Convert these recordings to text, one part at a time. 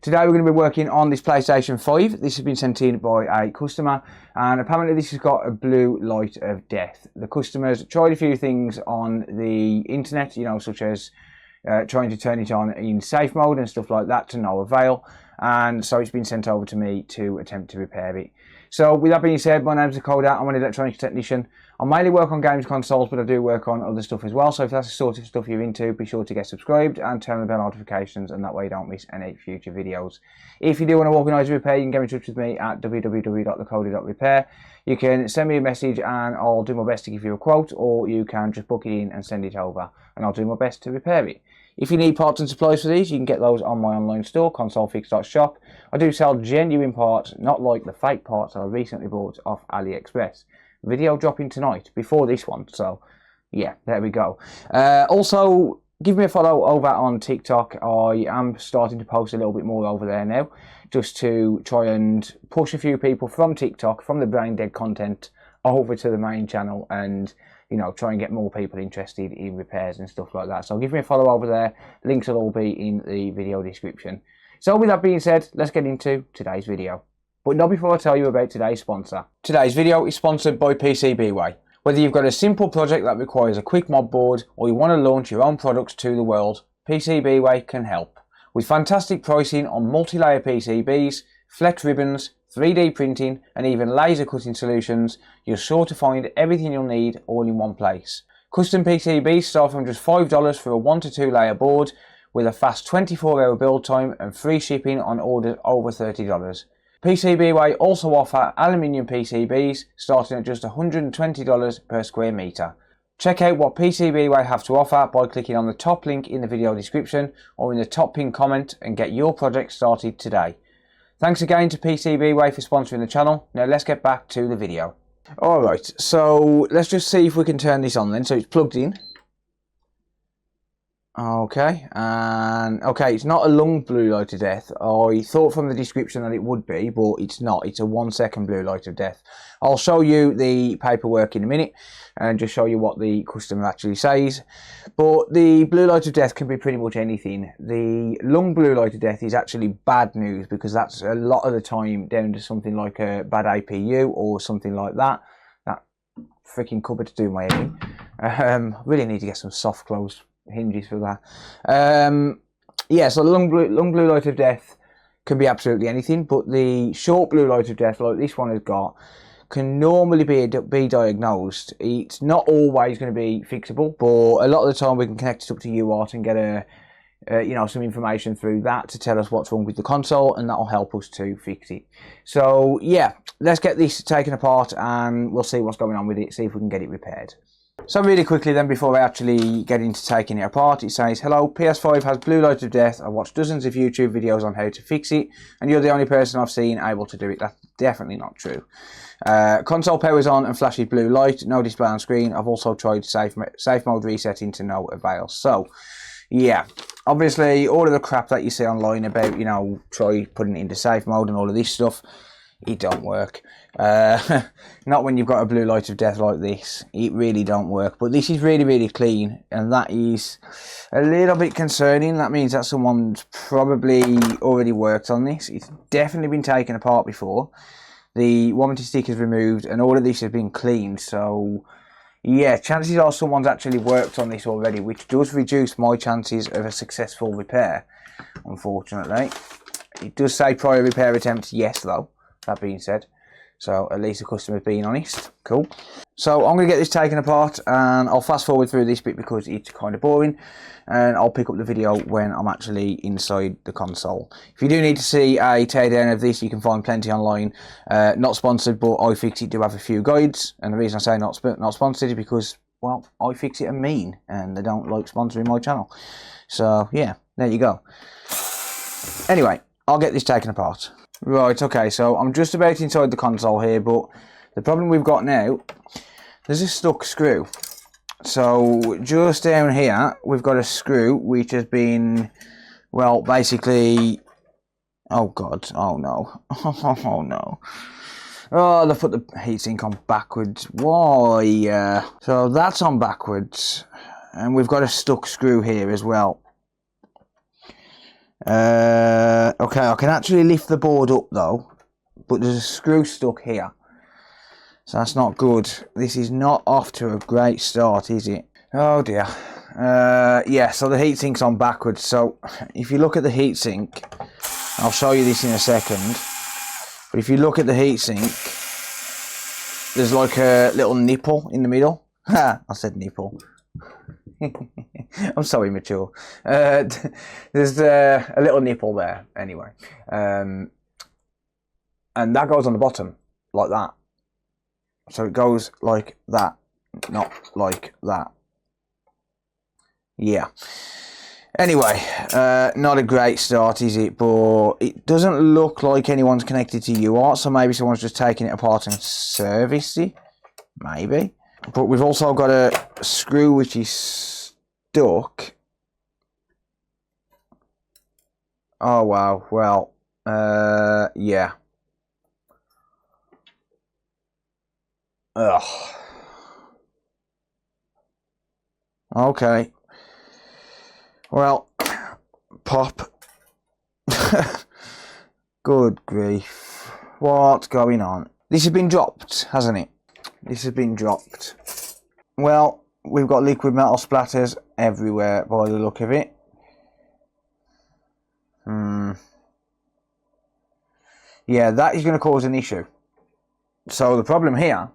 Today we're going to be working on this PlayStation 5. This has been sent in by a customer, and apparently this has got a blue light of death. The customer's tried a few things on the internet, you know, such as trying to turn it on in safe mode and stuff like that, to no avail. And so it's been sent over to me to attempt to repair it. So with that being said, my name's Hakko. I'm an electronics technician. I mainly work on games consoles, but I do work on other stuff as well. So if that's the sort of stuff you're into, be sure to get subscribed and turn on the bell notifications, and that way you don't miss any future videos. If you do want to organise a repair, you can get in touch with me at www.thecody.repair. You can send me a message and I'll do my best to give you a quote, or you can just book it in and send it over and I'll do my best to repair it. If you need parts and supplies for these, you can get those on my online store, consolefix.shop. I do sell genuine parts, not like the fake parts that I recently bought off AliExpress. Video dropping tonight, before this one, so yeah, there we go. Also, give me a follow over on TikTok. I am starting to post a little bit more over there now, just to try and push a few people from TikTok, from the brain dead content, over to the main channel, and you know, try and get more people interested in repairs and stuff like that. So give me a follow over there. Links will all be in the video description. So with that being said, let's get into today's video. But not before I tell you about today's sponsor. Today's video is sponsored by PCBWay. Whether you've got a simple project that requires a quick mod board, or you want to launch your own products to the world, PCBWay can help. With fantastic pricing on multi-layer PCBs, flex ribbons, 3D printing, and even laser cutting solutions, you're sure to find everything you'll need all in one place. Custom PCBs start from just $5 for a 1 to 2 layer board, with a fast 24-hour build time and free shipping on orders over $30. PCBWay also offer aluminium PCBs starting at just $120 per square metre. Check out what PCBWay have to offer by clicking on the top link in the video description or in the top pinned comment and get your project started today. Thanks again to PCBWay for sponsoring the channel. Now let's get back to the video. Alright, so let's just see if we can turn this on then. So it's plugged in. Okay, and okay, it's not a long blue light of death. I thought from the description that it would be, but it's not. It's a 1 second blue light of death. I'll show you the paperwork in a minute and just show you what the customer actually says. But the blue light of death can be pretty much anything. The long blue light of death is actually bad news, because that's a lot of the time down to something like a bad APU or something like that. That freaking cupboard to do my head in. Really need to get some soft close hinges for that. Yeah, so long blue light of death can be absolutely anything, but the short blue light of death, like this one has got, can normally be diagnosed. It's not always going to be fixable, but a lot of the time we can connect it up to UART and get you know, some information through that to tell us what's wrong with the console, and that'll help us to fix it. So yeah, let's get this taken apart and we'll see what's going on with it, see if we can get it repaired. So really quickly then, before I actually get into taking it apart, it says, "Hello, PS5 has blue light of death. I've watched dozens of YouTube videos on how to fix it, and you're the only person I've seen able to do it." That's definitely not true. Console powers on and flashes blue light, no display on screen. I've also tried safe mode resetting to no avail. So yeah, obviously all of the crap that you see online about, you know, try putting it into safe mode and all of this stuff, it don't work. Not when you've got a blue light of death like this. It really don't work. But this is really, really clean, and that is a little bit concerning. That means that someone's probably already worked on this. It's definitely been taken apart before. The warranty stick is removed and all of this has been cleaned. So yeah, chances are someone's actually worked on this already, which does reduce my chances of a successful repair, unfortunately. It does say prior repair attempt, yes though. That being said, so at least the customer's being honest. Cool. So I'm going to get this taken apart and I'll fast forward through this bit because it's kind of boring, and I'll pick up the video when I'm actually inside the console. If you do need to see a teardown of this, you can find plenty online. Not sponsored, but iFixit do have a few guides, and the reason I say not sponsored is because, well, iFixit are mean and they don't like sponsoring my channel. So yeah, there you go. Anyway, I'll get this taken apart. Right, okay, so I'm just about inside the console here, but the problem we've got now, there's a stuck screw. So just down here, we've got a screw which has been, well, basically, oh god, oh no, oh no. Oh, they've put the heatsink on backwards. Why? So that's on backwards, and we've got a stuck screw here as well. Okay, I can actually lift the board up though, but there's a screw stuck here. So that's not good. This is not off to a great start, is it? Oh dear. Yeah, so the heatsink's on backwards. So if you look at the heatsink, I'll show you this in a second. But if you look at the heatsink, there's like a little nipple in the middle. Ha! I said nipple. I'm so immature. There's a little nipple there, anyway. And that goes on the bottom, like that. So it goes like that, not like that. Yeah. Anyway, not a great start, is it? But it doesn't look like anyone's connected to UART, so maybe someone's just taken it apart and serviced it. Maybe. But we've also got a screw which is stuck. Oh, wow. Well, yeah. Ugh. Okay. Well, pop. Good grief. What's going on? This has been dropped, hasn't it? This has been dropped. Well, we've got liquid metal splatters everywhere by the look of it. Yeah, that is going to cause an issue. So the problem here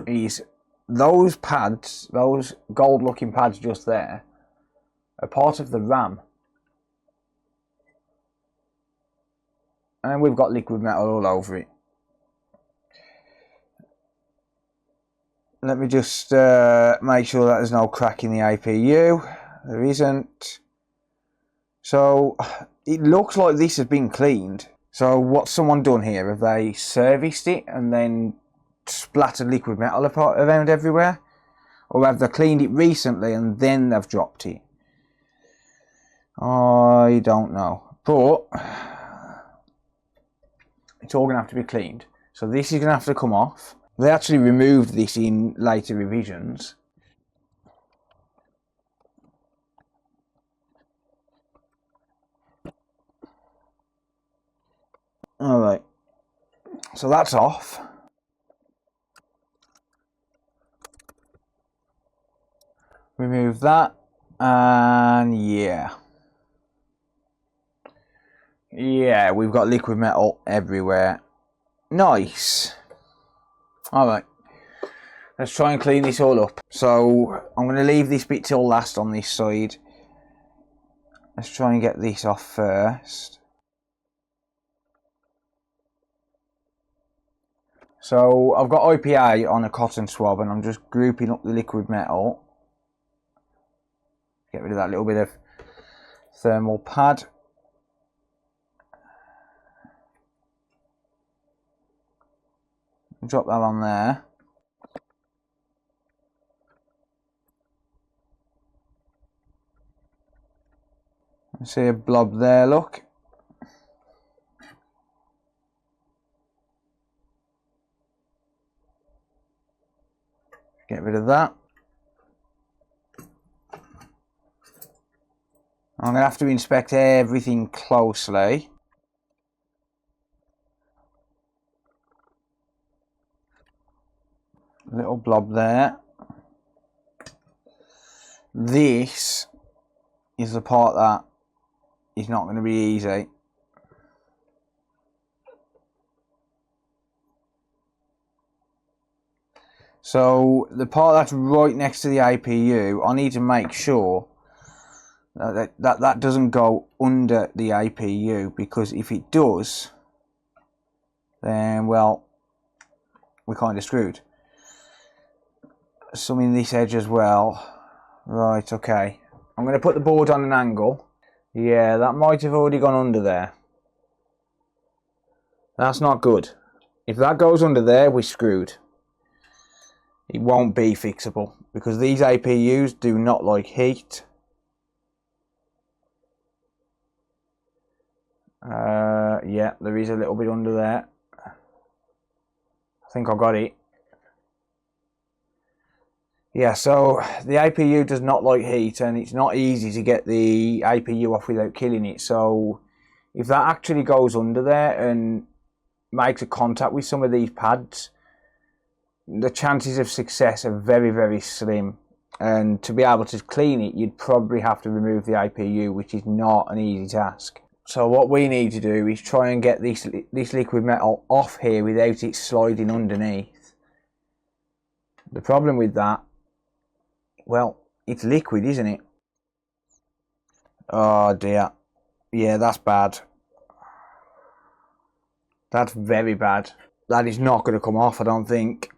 is those pads, those gold looking pads just there, are part of the RAM. And we've got liquid metal all over it. Let me just make sure that there's no crack in the APU. There isn't. So it looks like this has been cleaned. So what's someone done here? Have they serviced it and then splattered liquid metal around everywhere? Or have they cleaned it recently and then they've dropped it? I don't know. But it's all going to have to be cleaned. So this is going to have to come off. They actually removed this in later revisions. Alright. So that's off. Remove that. And yeah. Yeah, we've got liquid metal everywhere. Nice. Alright. Let's try and clean this all up. So I'm going to leave this bit till last on this side. Let's try and get this off first. So I've got IPA on a cotton swab and I'm just grouping up the liquid metal. Get rid of that little bit of thermal pad. Drop that on there. See a blob there, look. Get rid of that. I'm going to have to inspect everything closely. Little blob there. This is the part that is not going to be easy. So the part that's right next to the APU, I need to make sure that doesn't go under the APU, because if it does, then well, we're kind of screwed. Some in this edge as well. Right, okay. I'm going to put the board on an angle. Yeah, that might have already gone under there. That's not good. If that goes under there, we're screwed. It won't be fixable because these APUs do not like heat. Yeah, there is a little bit under there. I think I got it. Yeah, so the APU does not like heat, and it's not easy to get the APU off without killing it. So if that actually goes under there and makes a contact with some of these pads, the chances of success are very, very slim. And to be able to clean it, you'd probably have to remove the APU, which is not an easy task. So what we need to do is try and get this liquid metal off here without it sliding underneath. The problem with that, well, it's liquid, isn't it? Oh dear. Yeah, that's bad. That's very bad. That is not going to come off, I don't think.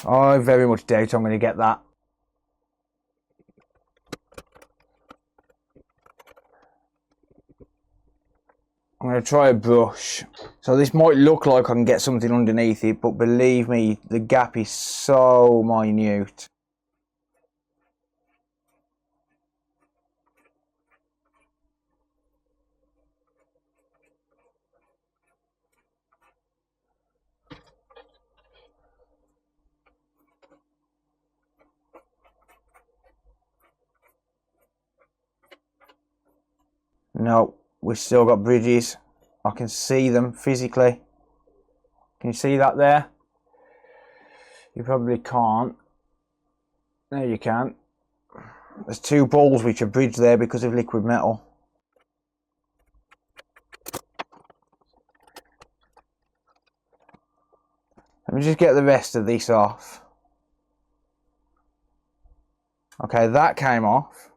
I very much doubt I'm going to get that. I'm going to try a brush. So this might look like I can get something underneath it, but believe me, the gap is so minute. No, we've still got bridges. I can see them physically. Can you see that there? You probably can't. There you can. There's two balls which are bridged there because of liquid metal. Let me just get the rest of this off. Okay, that came off.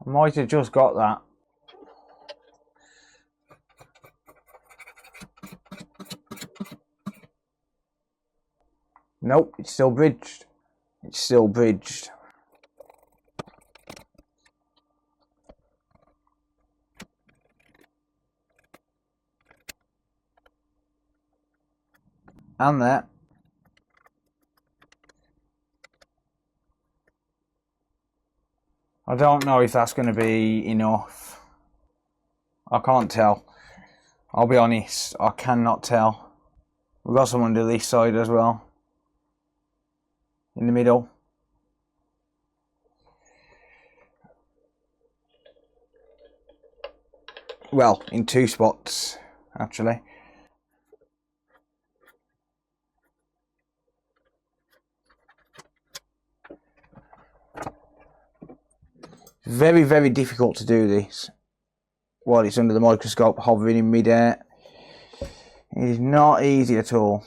I might have just got that. Nope, it's still bridged. It's still bridged. And there. I don't know if that's going to be enough. I can't tell. I'll be honest, I cannot tell. We've got some under this side as well. In the middle. Well, in two spots, actually. Very, very difficult to do this while it's under the microscope, hovering in midair. It is not easy at all.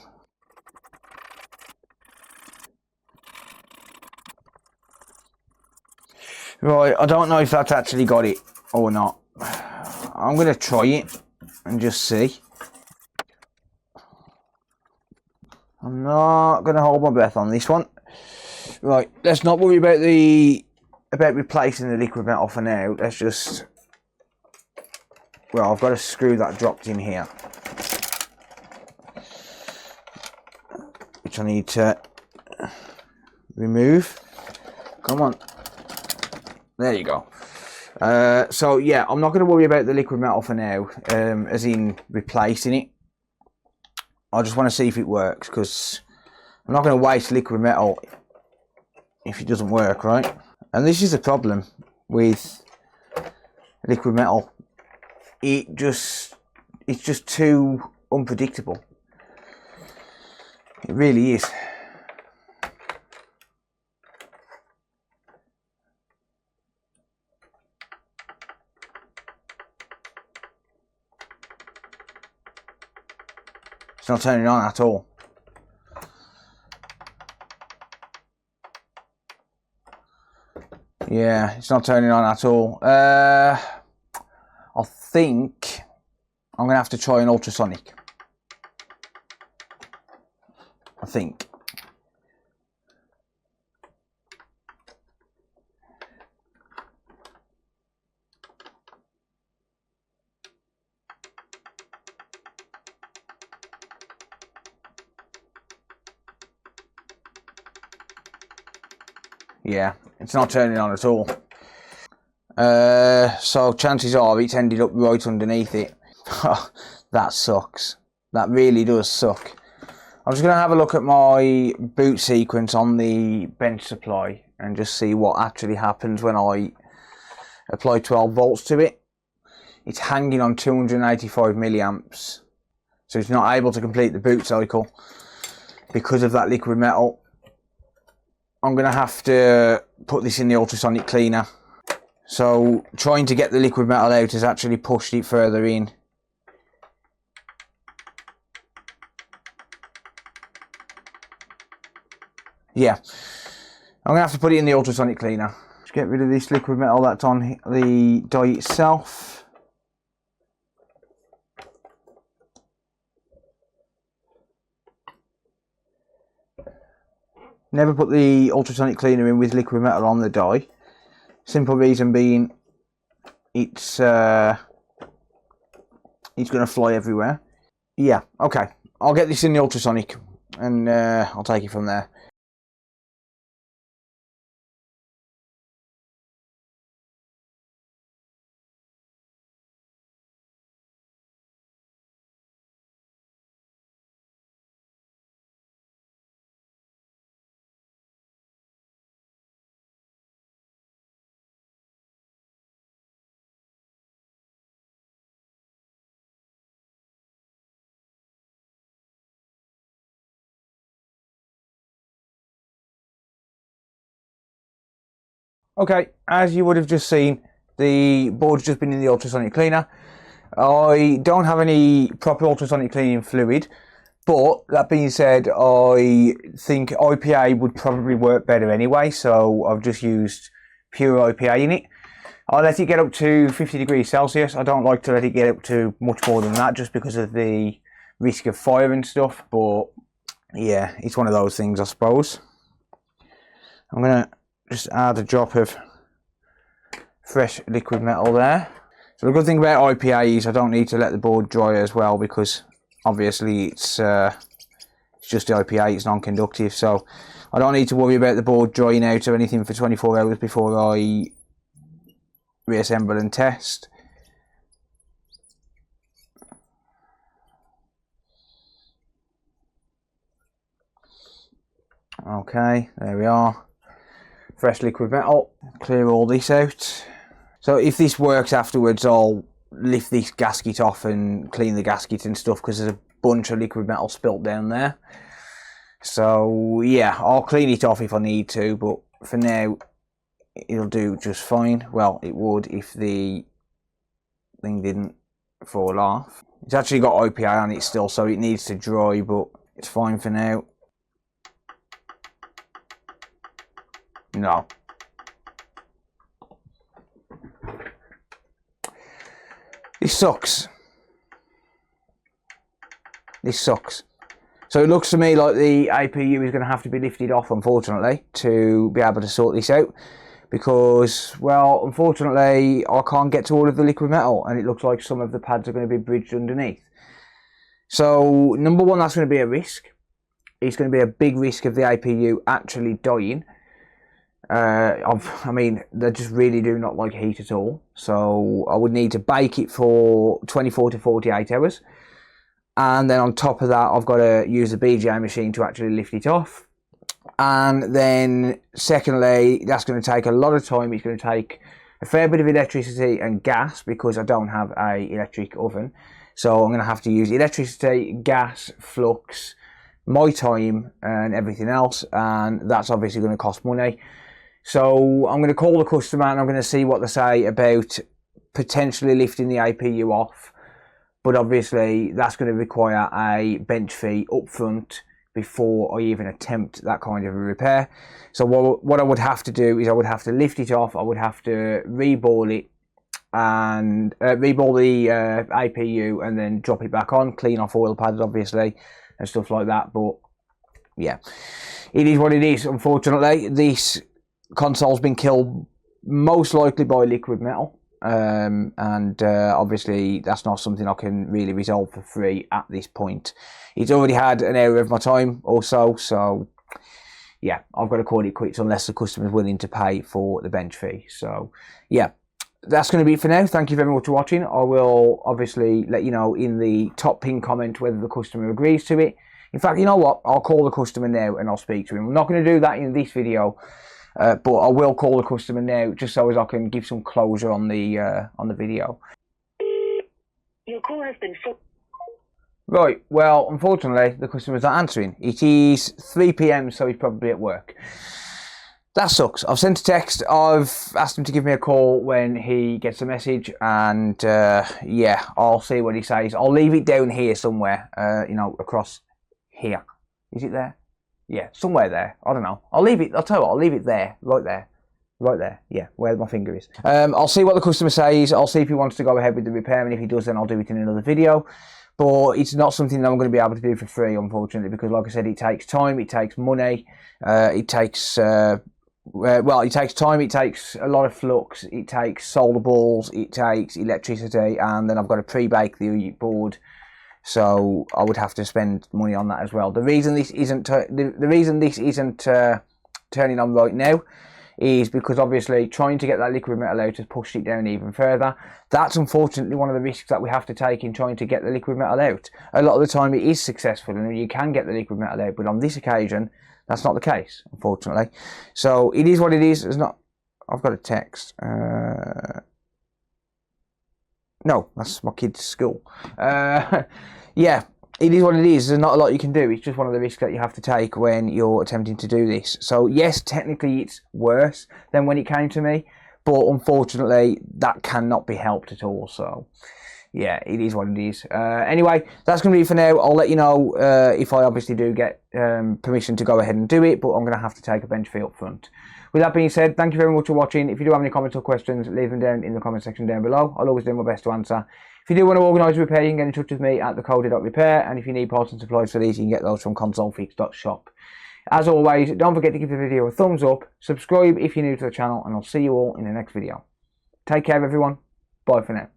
Right, I don't know if that's actually got it or not. I'm going to try it and just see. I'm not going to hold my breath on this one. Right, let's not worry about replacing the liquid metal for now. Let's just... Well, I've got a screw that dropped in here, which I need to remove. Come on. There you go. So yeah, I'm not going to worry about the liquid metal for now, as in replacing it. I just want to see if it works, because I'm not going to waste liquid metal if it doesn't work, right? And this is the problem with liquid metal. It's just too unpredictable. It really is. It's not turning on at all. Yeah, it's not turning on at all. I think I'm going to have to try an ultrasonic. I think. Yeah, it's not turning on at all. So chances are it's ended up right underneath it. That sucks. That really does suck. I'm just going to have a look at my boot sequence on the bench supply and just see what actually happens when I apply 12 volts to it. It's hanging on 285 milliamps, so it's not able to complete the boot cycle because of that liquid metal. I'm going to have to put this in the ultrasonic cleaner. So trying to get the liquid metal out has actually pushed it further in. Yeah, I'm going to have to put it in the ultrasonic cleaner. Just get rid of this liquid metal that's on the die itself. Never put the ultrasonic cleaner in with liquid metal on the die. Simple reason being, it's going to fly everywhere. Yeah, okay. I'll get this in the ultrasonic and I'll take it from there. Okay, as you would have just seen, the board's just been in the ultrasonic cleaner. I don't have any proper ultrasonic cleaning fluid, but that being said, I think IPA would probably work better anyway, so I've just used pure IPA in it. I let it get up to 50 degrees Celsius. I don't like to let it get up to much more than that just because of the risk of fire and stuff, but yeah, it's one of those things, I suppose. I'm going to just add a drop of fresh liquid metal there. So the good thing about IPA is I don't need to let the board dry as well, because obviously it's just IPA, it's non-conductive, so I don't need to worry about the board drying out or anything for 24 hours before I reassemble and test. Okay, there we are. Fresh liquid metal. Clear all this out. So if this works afterwards, I'll lift this gasket off and clean the gasket and stuff, because there's a bunch of liquid metal spilt down there. So yeah, I'll clean it off if I need to, but for now it'll do just fine. Well, it would if the thing didn't fall off. It's actually got IPA on it still, so it needs to dry, but it's fine for now. No. This sucks. This sucks. So it looks to me like the APU is going to have to be lifted off, unfortunately, to be able to sort this out. Because, well, unfortunately, I can't get to all of the liquid metal, and it looks like some of the pads are going to be bridged underneath. So, number one, that's going to be a risk. It's going to be a big risk of the APU actually dying. I mean, they just really do not like heat at all. So I would need to bake it for 24 to 48 hours. And then on top of that, I've got to use the BGA machine to actually lift it off. And then secondly, that's going to take a lot of time. It's going to take a fair bit of electricity and gas, because I don't have an electric oven. So I'm going to have to use electricity, gas, flux, my time and everything else. And that's obviously going to cost money. So I'm going to call the customer and I'm going to see what they say about potentially lifting the APU off. But obviously that's going to require a bench fee up front before I even attempt that kind of a repair. So what I would have to do is I would have to lift it off, I would have to reball it and reball the APU and then drop it back on, clean off oil pads obviously and stuff like that. But yeah, it is what it is. Unfortunately, this console's been killed most likely by liquid metal, and obviously that's not something I can really resolve for free at this point. It's already had an hour of my time or so, so yeah, I've got to call it quits unless the customer's willing to pay for the bench fee. So yeah, that's going to be it for now. Thank you very much for watching. I will obviously let you know in the top pin comment whether the customer agrees to it. In fact, you know what? I'll call the customer now and I'll speak to him. I'm not going to do that in this video, but I will call the customer now just so as I can give some closure on the video. Your call has been full. Right, well, unfortunately, the customer's not answering. It is 3 PM, so he's probably at work. That sucks. I've sent a text. I've asked him to give me a call when he gets a message, and yeah, I'll see what he says. I'll leave it down here somewhere, you know, across here. Is it there? Yeah, somewhere there. I don't know. I'll leave it. I'll tell you what, I'll leave it there, right there. Right there, yeah, where my finger is. I'll see what the customer says. I'll see if he wants to go ahead with the repair, and if he does, then I'll do it in another video. But it's not something that I'm going to be able to do for free, unfortunately, because, like I said, it takes time, it takes money, it takes well, it takes time, it takes a lot of flux, it takes solder balls, it takes electricity, and then I've got to pre-bake the board. So I would have to spend money on that as well. The reason this isn't turning on right now is because obviously trying to get that liquid metal out has pushed it down even further. That's unfortunately one of the risks that we have to take in trying to get the liquid metal out. A lot of the time it is successful and you can get the liquid metal out, but on this occasion that's not the case, unfortunately. So it is what it is. It's not. I've got a text. No, that's my kid's school. Yeah, it is what it is. There's not a lot you can do. It's just one of the risks that you have to take when you're attempting to do this. So yes, technically it's worse than when it came to me, but unfortunately that cannot be helped at all. So yeah, it is what it is. Anyway, that's going to be it for now. I'll let you know if I obviously do get permission to go ahead and do it, but I'm going to have to take a bench fee up front. With that being said, thank you very much for watching. If you do have any comments or questions, leave them down in the comment section down below. I'll always do my best to answer. If you do want to organise a repair, you can get in touch with me at thecody.repair, and if you need parts and supplies for these, you can get those from consolefix.shop. As always, don't forget to give the video a thumbs up, subscribe if you're new to the channel, and I'll see you all in the next video. Take care everyone. Bye for now.